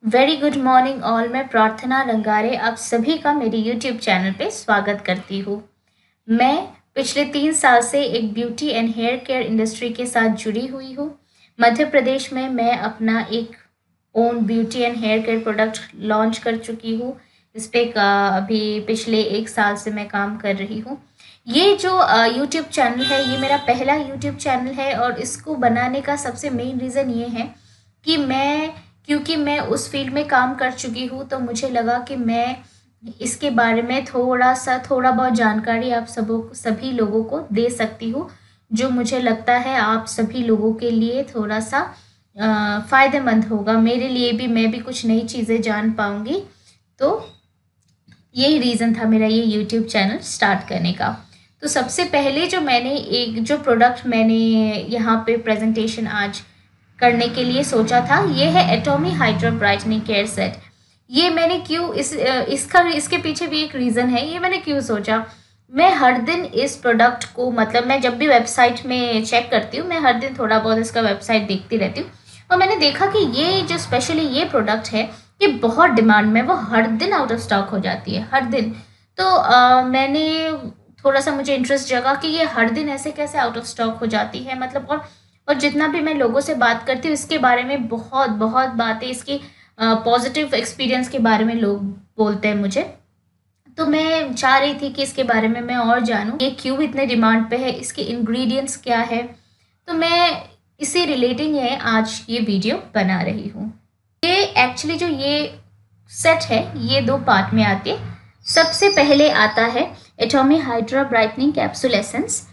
Very good morning all. मैं प्रार्थना रंगारे आप सभी का मेरे यूट्यूब चैनल पे स्वागत करती हूँ। मैं पिछले 3 साल से एक beauty and hair care industry के साथ जुड़ी हुई हूँ। मध्य प्रदेश में मैं अपना एक own beauty and hair care product launch कर चुकी हूँ। इस पे अभी पिछले 1 साल से मैं काम कर रही हूँ। ये जो यूट्यूब चैनल है, ये मेरा पहला यूट्यूब चैनल है और इसको बनाने का सबसे मेन रीज़न ये है कि क्योंकि मैं उस फील्ड में काम कर चुकी हूँ, तो मुझे लगा कि मैं इसके बारे में थोड़ा बहुत जानकारी आप सभी लोगों को दे सकती हूँ, जो मुझे लगता है आप सभी लोगों के लिए थोड़ा सा फ़ायदेमंद होगा। मेरे लिए भी, मैं भी कुछ नई चीज़ें जान पाऊँगी। तो यही रीज़न था मेरा ये यूट्यूब चैनल स्टार्ट करने का। तो सबसे पहले जो प्रोडक्ट मैंने यहाँ पे प्रेजेंटेशन आज करने के लिए सोचा था, ये है एटॉमी हाइड्रा ब्राइटनिंग केयर सेट। ये मैंने क्यों इसके पीछे भी एक रीज़न है। ये मैंने क्यों सोचा, मैं हर दिन इस प्रोडक्ट को, मतलब मैं जब भी वेबसाइट में चेक करती हूँ, मैं हर दिन थोड़ा बहुत इसका वेबसाइट देखती रहती हूँ और मैंने देखा कि ये जो स्पेशली ये प्रोडक्ट है, ये बहुत डिमांड में, वो हर दिन आउट ऑफ स्टॉक हो जाती है, हर दिन। तो मैंने थोड़ा सा, मुझे इंटरेस्ट जगा कि ये हर दिन ऐसे कैसे आउट ऑफ स्टॉक हो जाती है, मतलब। और जितना भी मैं लोगों से बात करती हूँ इसके बारे में, बहुत बहुत बातें, इसकी पॉजिटिव एक्सपीरियंस के बारे में लोग बोलते हैं मुझे। तो मैं चाह रही थी कि इसके बारे में मैं और जानूँ, ये क्यों इतने डिमांड पे है, इसके इंग्रेडिएंट्स क्या है। तो मैं इसी रिलेटिंग है आज ये वीडियो बना रही हूँ। ये एक्चुअली जो ये सेट है, ये 2 पार्ट में आती है। सबसे पहले आता है एटॉमी हाइड्रा ब्राइटनिंग कैप्सूल एसेंस।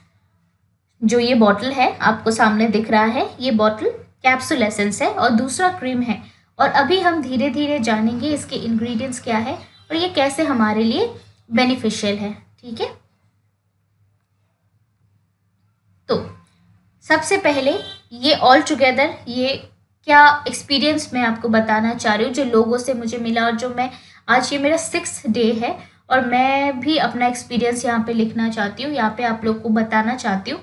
जो ये बॉटल है आपको सामने दिख रहा है, ये बॉटल कैप्सूल एसेंस है और दूसरा क्रीम है। और अभी हम धीरे धीरे जानेंगे इसके इंग्रेडिएंट्स क्या है और ये कैसे हमारे लिए बेनिफिशियल है, ठीक है। तो सबसे पहले ये ऑल टुगेदर, ये क्या एक्सपीरियंस मैं आपको बताना चाह रही हूँ, जो लोगों से मुझे मिला, और जो मैं आज, ये मेरा 6th डे है और मैं भी अपना एक्सपीरियंस यहाँ पे लिखना चाहती हूँ, यहाँ पे आप लोग को बताना चाहती हूँ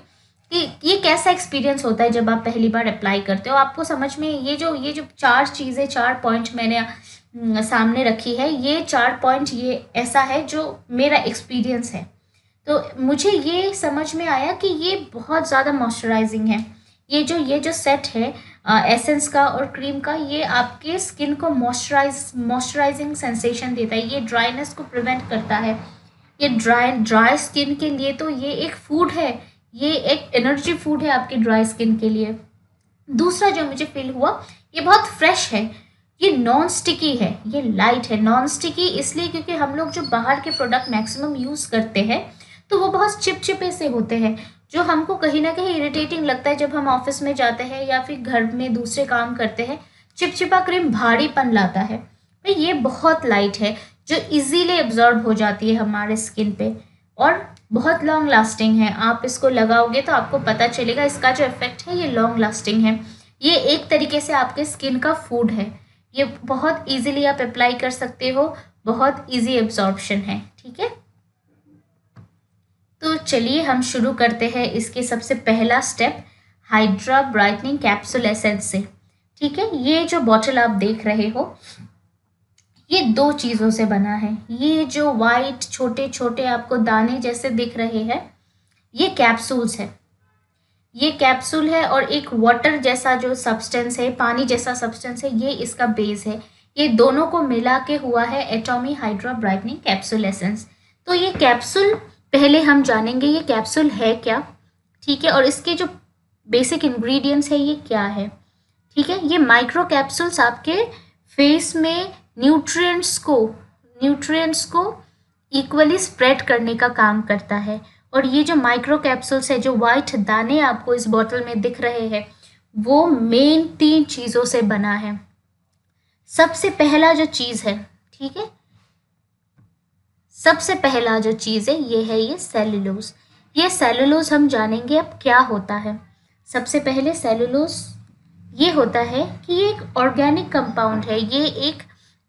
कि ये कैसा एक्सपीरियंस होता है जब आप पहली बार अप्लाई करते हो। आपको समझ में ये जो 4 चीज़ें, 4 पॉइंट मैंने सामने रखी है, ये 4 पॉइंट ये ऐसा है जो मेरा एक्सपीरियंस है। तो मुझे ये समझ में आया कि ये बहुत ज़्यादा मॉइस्चराइजिंग है। ये जो सेट है एसेंस का और क्रीम का, ये आपके स्किन को मॉइस्चराइजिंग सेंसेशन देता है, ये ड्राइनेस को प्रिवेंट करता है। ये ड्राई स्किन के लिए तो ये एक फूड है, ये एक एनर्जी फूड है आपके ड्राई स्किन के लिए। दूसरा जो मुझे फील हुआ, ये बहुत फ्रेश है, ये नॉन स्टिकी है, ये लाइट है। नॉन स्टिकी इसलिए क्योंकि हम लोग जो बाहर के प्रोडक्ट मैक्सिमम यूज़ करते हैं तो वो बहुत चिपचिपे से होते हैं, जो हमको कहीं ना कहीं इरिटेटिंग लगता है जब हम ऑफिस में जाते हैं या फिर घर में दूसरे काम करते हैं। चिपचिपा क्रीम भारीपन लाता है। पर ये बहुत लाइट है, जो इजीली एब्जॉर्ब हो जाती है हमारे स्किन पे और बहुत लॉन्ग लास्टिंग है। आप इसको लगाओगे तो आपको पता चलेगा, इसका जो इफेक्ट है ये लॉन्ग लास्टिंग है। ये एक तरीके से आपके स्किन का फूड है। ये बहुत इजीली आप अप्लाई कर सकते हो, बहुत इजी एब्जॉर्प्शन है, ठीक है। तो चलिए हम शुरू करते हैं इसके सबसे पहला step, hydra brightening capsule essence से, ठीक है। ये जो बॉटल आप देख रहे हो, ये 2 चीज़ों से बना है। ये जो वाइट छोटे छोटे आपको दाने जैसे दिख रहे हैं, ये कैप्सूल्स है, ये कैप्सूल है। और एक वाटर जैसा जो सब्सटेंस है, पानी जैसा सब्सटेंस है, ये इसका बेस है। ये दोनों को मिला के हुआ है एटॉमी हाइड्रा ब्राइटनिंग कैप्सूल एसेंस। तो ये कैप्सूल पहले हम जानेंगे ये कैप्सूल है क्या, ठीक है, और इसके जो बेसिक इंग्रेडिएंट्स है ये क्या है, ठीक है। ये माइक्रो कैप्सूल्स आपके फेस में न्यूट्रिएंट्स को इक्वली स्प्रेड करने का काम करता है। और ये जो माइक्रो कैप्सूल्स है, जो वाइट दाने आपको इस बोतल में दिख रहे हैं, वो मेन 3 चीज़ों से बना है। सबसे पहला जो चीज़ है, ठीक है, सबसे पहला जो चीज़ है ये है ये सेलुलोज। ये सेलुलोज हम जानेंगे अब क्या होता है। सबसे पहले सेलुलोज ये होता है कि ये एक ऑर्गेनिक कंपाउंड है। ये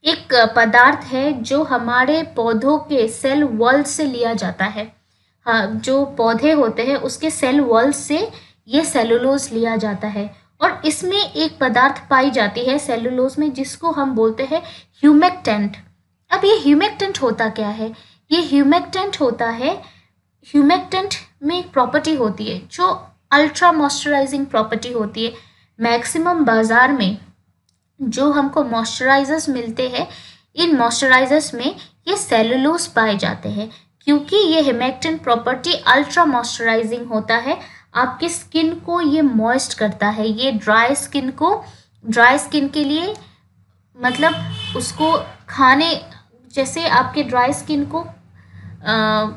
एक पदार्थ है जो हमारे पौधों के सेल वॉल से लिया जाता है। हाँ, जो पौधे होते हैं उसके सेल वॉल से ये सेलुलोज लिया जाता है और इसमें एक पदार्थ पाई जाती है सेलुलोज में जिसको हम बोलते हैं ह्यूमेक्टेंट। अब ये ह्यूमेक्टेंट होता क्या है? ये ह्यूमेक्टेंट होता है, ह्यूमेक्टेंट में एक प्रॉपर्टी होती है जो अल्ट्रा मॉइस्चराइजिंग प्रॉपर्टी होती है। मैक्सिमम बाजार में जो हमको मॉइस्चराइजर्स मिलते हैं, इन मॉइस्चराइजर्स में ये सेलुलोज पाए जाते हैं क्योंकि ये ह्यूमेक्टेंट प्रॉपर्टी अल्ट्रा मॉइस्चराइजिंग होता है। आपके स्किन को ये मॉइस्ट करता है। ये ड्राई स्किन के लिए मतलब उसको खाने, जैसे आपके ड्राई स्किन को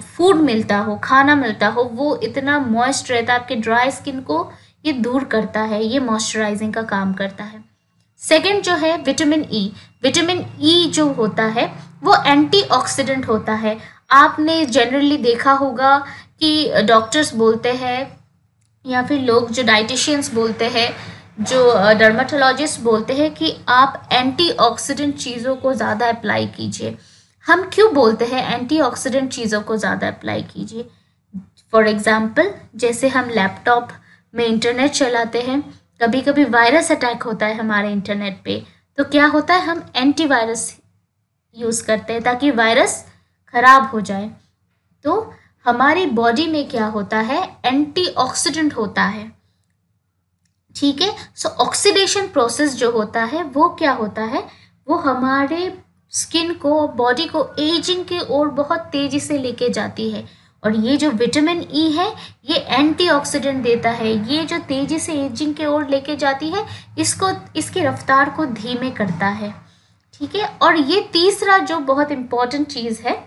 फूड मिलता हो, खाना मिलता हो, वो इतना मॉइस्ट रहता है, आपके ड्राई स्किन को ये दूर करता है, ये मॉइस्चराइजिंग का काम करता है। सेकंड जो है विटामिन ई। विटामिन ई जो होता है वो एंटीऑक्सीडेंट होता है। आपने जनरली देखा होगा कि डॉक्टर्स बोलते हैं या फिर लोग जो डाइटिशियंस बोलते हैं, जो डर्माटोलॉजिस्ट बोलते हैं कि आप एंटीऑक्सीडेंट चीज़ों को ज़्यादा अप्लाई कीजिए। हम क्यों बोलते हैं एंटीऑक्सीडेंट चीज़ों को ज़्यादा अप्लाई कीजिए? फॉर एग्जांपल, जैसे हम लैपटॉप में इंटरनेट चलाते हैं, कभी कभी वायरस अटैक होता है हमारे इंटरनेट पे, तो क्या होता है, हम एंटीवायरस यूज़ करते हैं ताकि वायरस खराब हो जाए। तो हमारी बॉडी में क्या होता है, एंटीऑक्सीडेंट होता है। ठीक है, सो ऑक्सीडेशन प्रोसेस जो होता है वो क्या होता है, वो हमारे स्किन को, बॉडी को एजिंग की ओर बहुत तेज़ी से लेके जाती है। और ये जो विटामिन ई है ये एंटीऑक्सीडेंट देता है। ये जो तेज़ी से एजिंग की ओर लेके जाती है, इसकी रफ्तार को धीमे करता है। ठीक है, और ये तीसरा जो बहुत इम्पॉर्टेंट चीज़ है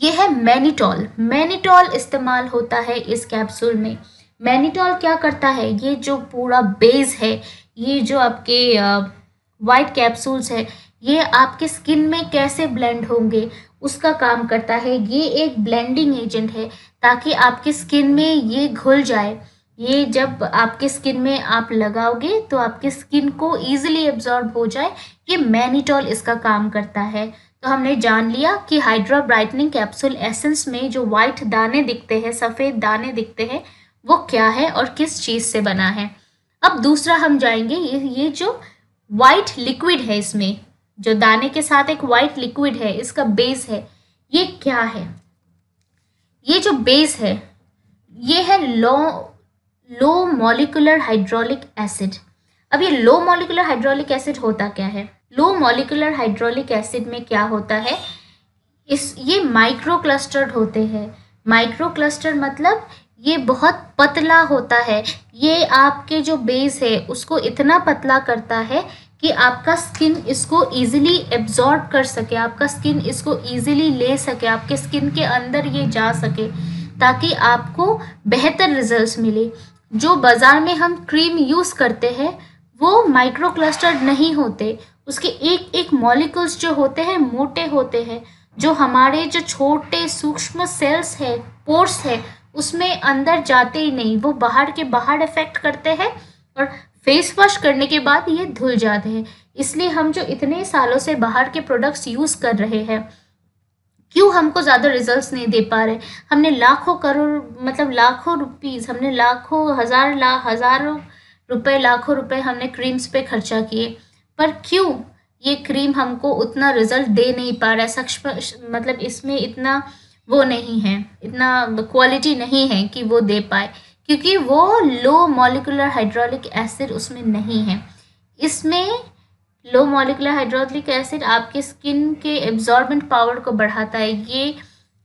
ये है मैनिटॉल। मैनिटॉल इस्तेमाल होता है इस कैप्सूल में। मैनिटॉल क्या करता है, ये जो पूरा बेस है, ये जो आपके वाइट कैप्सूल्स है, ये आपके स्किन में कैसे ब्लेंड होंगे उसका काम करता है। ये एक ब्लेंडिंग एजेंट है ताकि आपके स्किन में ये घुल जाए। ये जब आपके स्किन में आप लगाओगे तो आपके स्किन को ईजिली एब्जॉर्ब हो जाए, ये मैनिटॉल इसका काम करता है। तो हमने जान लिया कि हाइड्रा ब्राइटनिंग कैप्सूल एसेंस में जो वाइट दाने दिखते हैं, सफ़ेद दाने दिखते हैं, वो क्या है और किस चीज़ से बना है। अब दूसरा हम जाएंगे, ये जो वाइट लिक्विड है, इसमें जो दाने के साथ एक वाइट लिक्विड है, इसका बेस है, ये क्या है? ये जो बेस है ये है लो मॉलिक्यूलर हाइड्रोलिक एसिड। अब ये लो मॉलिक्यूलर हाइड्रोलिक एसिड होता क्या है? लो मॉलिक्यूलर हाइड्रोलिक एसिड में क्या होता है, ये माइक्रो क्लस्टर्ड होते हैं। माइक्रो क्लस्टर मतलब ये बहुत पतला होता है। ये आपके जो बेस है उसको इतना पतला करता है कि आपका स्किन इसको इजीली एब्जॉर्ब कर सके, आपका स्किन इसको इजीली ले सके, आपके स्किन के अंदर ये जा सके, ताकि आपको बेहतर रिजल्ट्स मिले। जो बाज़ार में हम क्रीम यूज़ करते हैं वो माइक्रो क्लस्टर्ड नहीं होते, उसके एक एक मॉलिक्यूल्स जो होते हैं मोटे होते हैं, जो हमारे जो छोटे सूक्ष्म सेल्स है, पोर्स है, उसमें अंदर जाते ही नहीं, वो बाहर के बाहर इफेक्ट करते हैं और फेस वॉश करने के बाद ये धुल जाते हैं। इसलिए हम जो इतने सालों से बाहर के प्रोडक्ट्स यूज़ कर रहे हैं, क्यों हमको ज़्यादा रिजल्ट्स नहीं दे पा रहे? हमने लाखों करोड़, मतलब लाखों रुपीज़, हमने लाखों हज़ारों रुपए, लाखों रुपए हमने क्रीम्स पे खर्चा किए, पर क्यों ये क्रीम हमको उतना रिजल्ट दे नहीं पा रहा है? सच मतलब इसमें इतना वो नहीं है, इतना क्वालिटी नहीं है कि वो दे पाए, क्योंकि वो लो मॉलिक्यूलर हाइड्रोलिक एसिड उसमें नहीं है। इसमें लो मॉलिक्यूलर हाइड्रोलिक एसिड आपके स्किन के एब्जॉर्बेंट पावर को बढ़ाता है। ये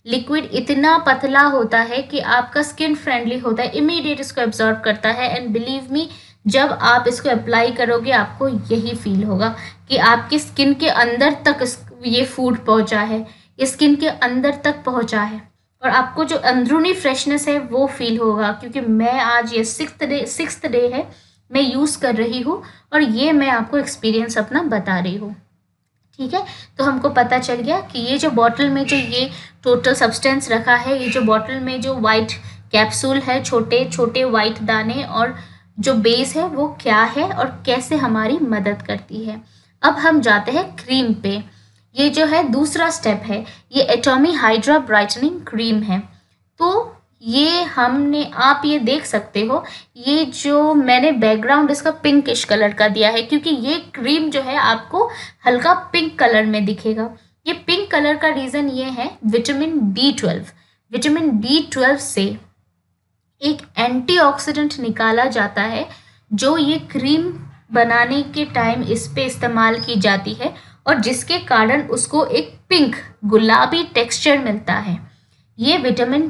लिक्विड इतना पतला होता है कि आपका स्किन फ्रेंडली होता है, इमीडिएट इसको एब्जॉर्ब करता है। एंड बिलीव मी, जब आप इसको अप्लाई करोगे आपको यही फील होगा कि आपकी स्किन के अंदर तक ये फूड पहुंचा है, स्किन के अंदर तक पहुंचा है, और आपको जो अंदरूनी फ्रेशनेस है वो फील होगा। क्योंकि मैं आज ये सिक्स्थ डे है मैं यूज़ कर रही हूँ और ये मैं आपको एक्सपीरियंस अपना बता रही हूँ। ठीक है, तो हमको पता चल गया कि ये जो बॉटल में जो ये टोटल सब्सटेंस रखा है, ये जो बॉटल में जो वाइट कैप्सूल है, छोटे छोटे वाइट दाने, और जो बेस है वो क्या है और कैसे हमारी मदद करती है। अब हम जाते हैं क्रीम पे। ये जो है दूसरा स्टेप है, ये एटॉमी हाइड्रा ब्राइटनिंग क्रीम है। तो ये हमने, आप ये देख सकते हो, ये जो मैंने बैकग्राउंड इसका पिंकिश कलर का दिया है, क्योंकि ये क्रीम जो है आपको हल्का पिंक कलर में दिखेगा। ये पिंक कलर का रीज़न ये है विटामिन B12। विटामिन B12 से एक एंटीऑक्सीडेंट निकाला जाता है, जो ये क्रीम बनाने के टाइम इस पे इस्तेमाल की जाती है, और जिसके कारण उसको एक पिंक गुलाबी टेक्सचर मिलता है। ये विटामिन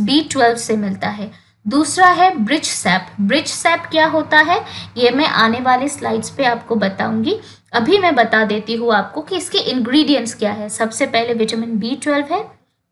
B12 से मिलता है। दूसरा है ब्रिज सैप। ब्रिज सैप क्या होता है, ये मैं आने वाले स्लाइड्स पे आपको बताऊंगी। अभी मैं बता देती हूँ आपको कि इसके इंग्रेडिएंट्स क्या है। सबसे पहले विटामिन B12 है,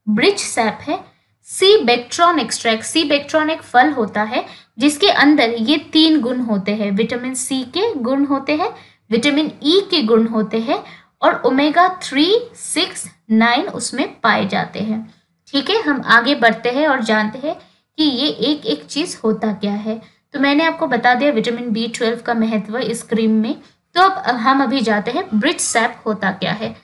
ब्रिज सैप है, सी बेक्ट्रॉन एक्सट्रैक्ट। सी बेक्ट्रॉन एक फल होता है जिसके अंदर ये 3 गुण होते हैं। विटामिन सी के गुण होते हैं, विटामिन ई के गुण होते हैं, और ओमेगा 3, 6, 9 उसमें पाए जाते हैं। ठीक है, हम आगे बढ़ते हैं और जानते हैं कि ये एक एक चीज़ होता क्या है। तो मैंने आपको बता दिया विटामिन B12 का महत्व इस क्रीम में। तो अब हम अभी जाते हैं ब्रिज सैप होता क्या है।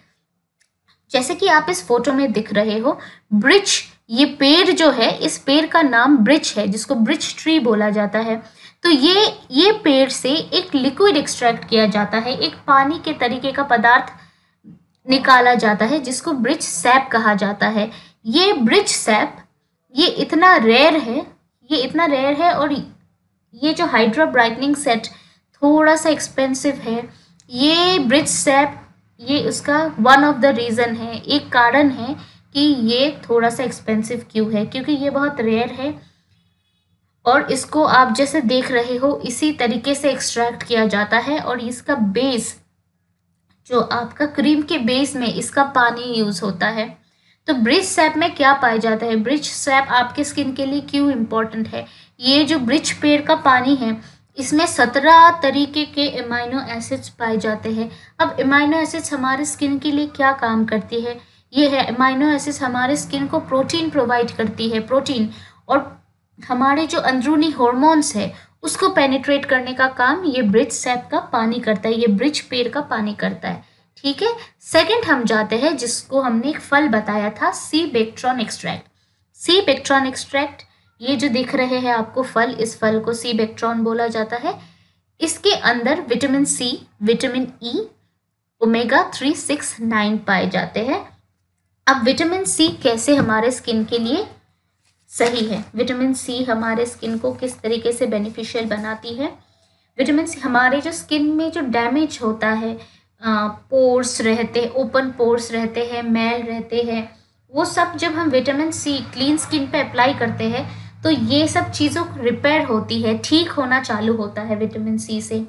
जैसे कि आप इस फोटो में दिख रहे हो, ब्रिज, ये पेड़ जो है, इस पेड़ का नाम ब्रिज है, जिसको ब्रिज ट्री बोला जाता है। तो ये पेड़ से एक लिक्विड एक्सट्रैक्ट किया जाता है, एक पानी के तरीके का पदार्थ निकाला जाता है, जिसको ब्रिज सैप कहा जाता है। ये ब्रिज सैप, ये इतना रेयर है, और ये जो हाइड्रा ब्राइटनिंग सेट थोड़ा सा एक्सपेंसिव है। ये ब्रिज सैप, ये उसका वन ऑफ द रीज़न है, एक कारण है कि ये थोड़ा सा एक्सपेंसिव क्यों है, क्योंकि ये बहुत रेयर है, और इसको आप जैसे देख रहे हो इसी तरीके से एक्सट्रैक्ट किया जाता है। और इसका बेस, जो आपका क्रीम के बेस में इसका पानी यूज़ होता है। तो ब्रिज सैप में क्या पाया जाता है, ब्रिज सैप आपके स्किन के लिए क्यों इम्पोर्टेंट है। ये जो ब्रिज पेड़ का पानी है, इसमें 17 तरीके के अमाइनो एसिड्स पाए जाते हैं। अब अमाइनो एसिड्स हमारे स्किन के लिए क्या काम करती है, ये है अमाइनो एसिड्स हमारे स्किन को प्रोटीन प्रोवाइड करती है, प्रोटीन, और हमारे जो अंदरूनी हॉर्मोन्स है उसको पेनिट्रेट करने का काम ये ब्रिज सैप का पानी करता है, ये ब्रिज पेड़ का पानी करता है। ठीक है, सेकंड हम जाते हैं जिसको हमने एक फल बताया था, सी बेक्ट्रॉन एक्सट्रैक्ट। सी बेक्ट्रॉन एक्सट्रैक्ट, ये जो दिख रहे हैं आपको फल, इस फल को सी बेक्ट्रॉन बोला जाता है। इसके अंदर vitamin C, vitamin E, omega 3, 6, 9 पाए जाते हैं। अब विटामिन सी कैसे हमारे स्किन के लिए सही है, विटामिन सी हमारे स्किन को किस तरीके से बेनिफिशियल बनाती है। विटामिन सी हमारे जो स्किन में जो डैमेज होता है, पोर्स रहते, ओपन पोर्स रहते हैं, मैल रहते हैं, वो सब जब हम विटामिन सी क्लीन स्किन पे अप्लाई करते हैं तो ये सब चीज़ों रिपेयर होती है, ठीक होना चालू होता है विटामिन सी से।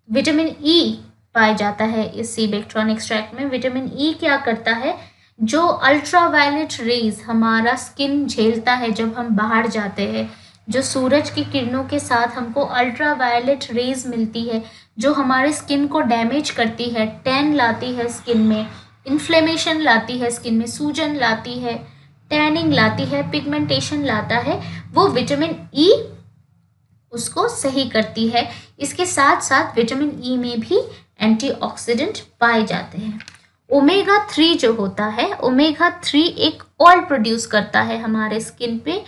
विटामिन ई पाया जाता है इस सी बेक्ट्रॉन एक्सट्रैक्ट में। विटामिन ई क्या करता है, जो अल्ट्रावायलेट रेज हमारा स्किन झेलता है जब हम बाहर जाते हैं, जो सूरज की किरणों के साथ हमको अल्ट्रावायलेट रेज मिलती है, जो हमारे स्किन को डैमेज करती है, टैन लाती है स्किन में, इन्फ्लेमेशन लाती है स्किन में, सूजन लाती है, टैनिंग लाती है, पिगमेंटेशन लाता है, वो विटामिन ई उसको सही करती है। इसके साथ साथ विटामिन ई में भी एंटीऑक्सीडेंट पाए जाते हैं। ओमेगा 3 जो होता है, ओमेगा 3 एक ऑयल प्रोड्यूस करता है हमारे स्किन पे,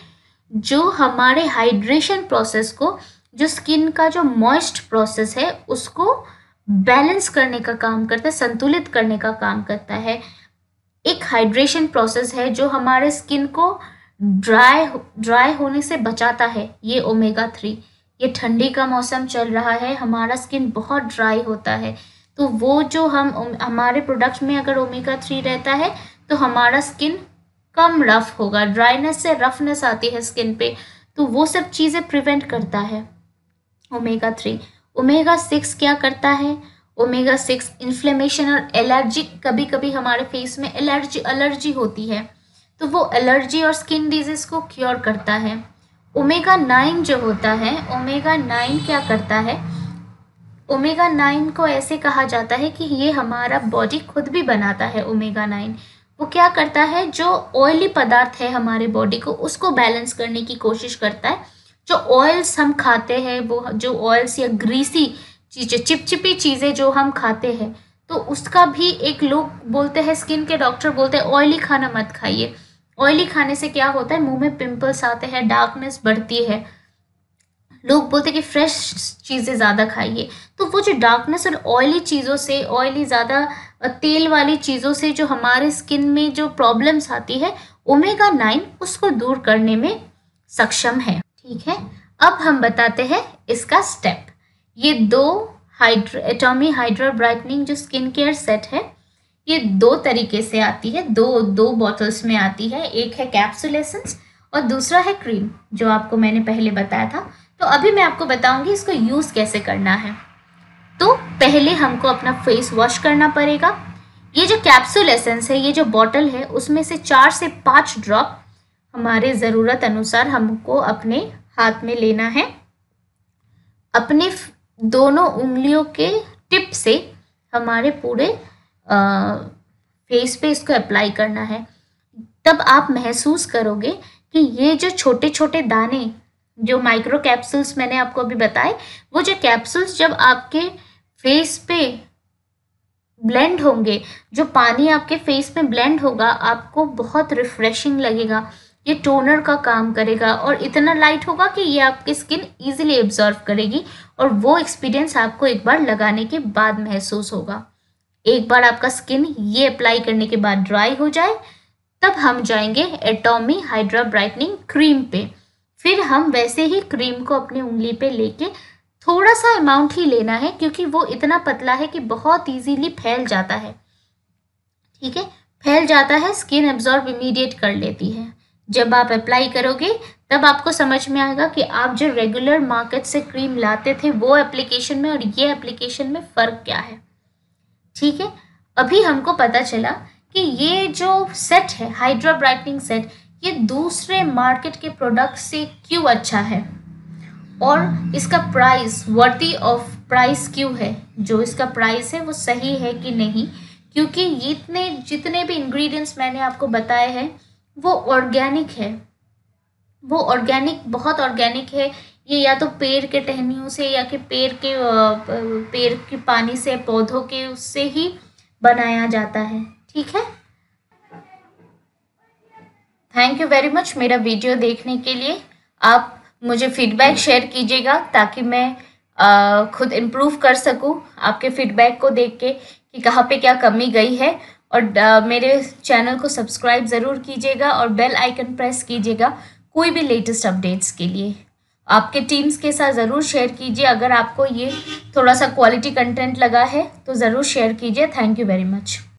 जो हमारे हाइड्रेशन प्रोसेस को, जो स्किन का जो मॉइस्ट प्रोसेस है उसको बैलेंस करने का काम करता है, संतुलित करने का काम करता है। एक हाइड्रेशन प्रोसेस है जो हमारे स्किन को ड्राई होने से बचाता है, ये ओमेगा 3। ये ठंडी का मौसम चल रहा है, हमारा स्किन बहुत ड्राई होता है, तो वो जो हमारे प्रोडक्ट में अगर ओमेगा 3 रहता है तो हमारा स्किन कम रफ होगा, ड्राइनेस से रफनेस आती है स्किन पे, तो वो सब चीज़ें प्रिवेंट करता है ओमेगा 3। ओमेगा 6 क्या करता है, ओमेगा 6 इन्फ्लेमेशन और एलर्जी, कभी कभी हमारे फेस में एलर्जी होती है तो वो एलर्जी और स्किन डिजीज़ को क्योर करता है। ओमेगा 9 जो होता है, ओमेगा 9 क्या करता है, ओमेगा 9 को ऐसे कहा जाता है कि ये हमारा बॉडी खुद भी बनाता है। ओमेगा 9 वो क्या करता है, जो ऑयली पदार्थ है हमारे बॉडी को उसको बैलेंस करने की कोशिश करता है। जो ऑयल्स हम खाते हैं, वो जो ऑयल्स या ग्रीसी चीज़ें, चिपचिपी चीज़ें जो हम खाते हैं, तो उसका भी एक, लोग बोलते हैं, स्किन के डॉक्टर बोलते हैं ऑयली खाना मत खाइए, ऑयली खाने से क्या होता है, मुंह में पिंपल्स आते हैं, डार्कनेस बढ़ती है। लोग बोलते हैं कि फ्रेश चीज़ें ज़्यादा खाइए, तो वो जो डार्कनेस और ऑयली चीज़ों से, ऑयली ज़्यादा तेल वाली चीज़ों से जो हमारे स्किन में जो प्रॉब्लम्स आती है, ओमेगा 9 उसको दूर करने में सक्षम है। ठीक है, अब हम बताते हैं इसका स्टेप। ये 2 एटॉमी हाइड्रा ब्राइटनिंग जो स्किन केयर सेट है, ये 2 तरीके से आती है, दो बॉटल्स में आती है। एक है कैप्सूल एसेंस और दूसरा है क्रीम, जो आपको मैंने पहले बताया था। तो अभी मैं आपको बताऊंगी इसको यूज़ कैसे करना है। तो पहले हमको अपना फेस वॉश करना पड़ेगा। ये जो कैप्सूल एसेंस है, ये जो बॉटल है, उसमें से 4 से 5 ड्रॉप हमारे ज़रूरत अनुसार हमको अपने हाथ में लेना है। अपने दोनों उंगलियों के टिप से हमारे पूरे फेस पे इसको अप्लाई करना है। तब आप महसूस करोगे कि ये जो छोटे छोटे दाने, जो माइक्रो कैप्सूल्स मैंने आपको अभी बताए, वो जो कैप्सूल्स जब आपके फेस पे ब्लेंड होंगे, जो पानी आपके फेस में ब्लेंड होगा, आपको बहुत रिफ्रेशिंग लगेगा। ये टोनर का काम करेगा और इतना लाइट होगा कि ये आपकी स्किन ईजिली एब्जॉर्व करेगी, और वो एक्सपीरियंस आपको एक बार लगाने के बाद महसूस होगा। एक बार आपका स्किन ये अप्लाई करने के बाद ड्राई हो जाए, तब हम जाएंगे एटॉमी हाइड्रा ब्राइटनिंग क्रीम पे। फिर हम वैसे ही क्रीम को अपनी उंगली पे लेके थोड़ा सा अमाउंट ही लेना है, क्योंकि वो इतना पतला है कि बहुत इजीली फैल जाता है। ठीक है, फैल जाता है, स्किन एब्जॉर्ब इमीडिएट कर लेती है। जब आप अप्लाई करोगे तब आपको समझ में आएगा कि आप जो रेगुलर मार्केट से क्रीम लाते थे वो एप्लीकेशन में और ये एप्लीकेशन में फ़र्क क्या है। ठीक है, अभी हमको पता चला कि ये जो सेट है, हाइड्रा ब्राइटनिंग सेट, ये दूसरे मार्केट के प्रोडक्ट से क्यों अच्छा है, और इसका प्राइस वर्दी ऑफ प्राइस क्यों है। जो इसका प्राइस है वो सही है कि नहीं, क्योंकि इतने जितने भी इंग्रेडिएंट्स मैंने आपको बताए हैं वो ऑर्गेनिक है, वो ऑर्गेनिक, बहुत ऑर्गेनिक है। ये या तो पेड़ के टहनियों से या कि पेड़ के पानी से, पौधों के उससे ही बनाया जाता है। ठीक है, थैंक यू वेरी मच मेरा वीडियो देखने के लिए। आप मुझे फीडबैक शेयर कीजिएगा ताकि मैं खुद इम्प्रूव कर सकूं आपके फीडबैक को देख के कि कहाँ पे क्या कमी गई है। और मेरे चैनल को सब्सक्राइब ज़रूर कीजिएगा और बेल आइकन प्रेस कीजिएगा कोई भी लेटेस्ट अपडेट्स के लिए। आपके टीम्स के साथ ज़रूर शेयर कीजिए। अगर आपको ये थोड़ा सा क्वालिटी कंटेंट लगा है तो ज़रूर शेयर कीजिए। Thank you very much.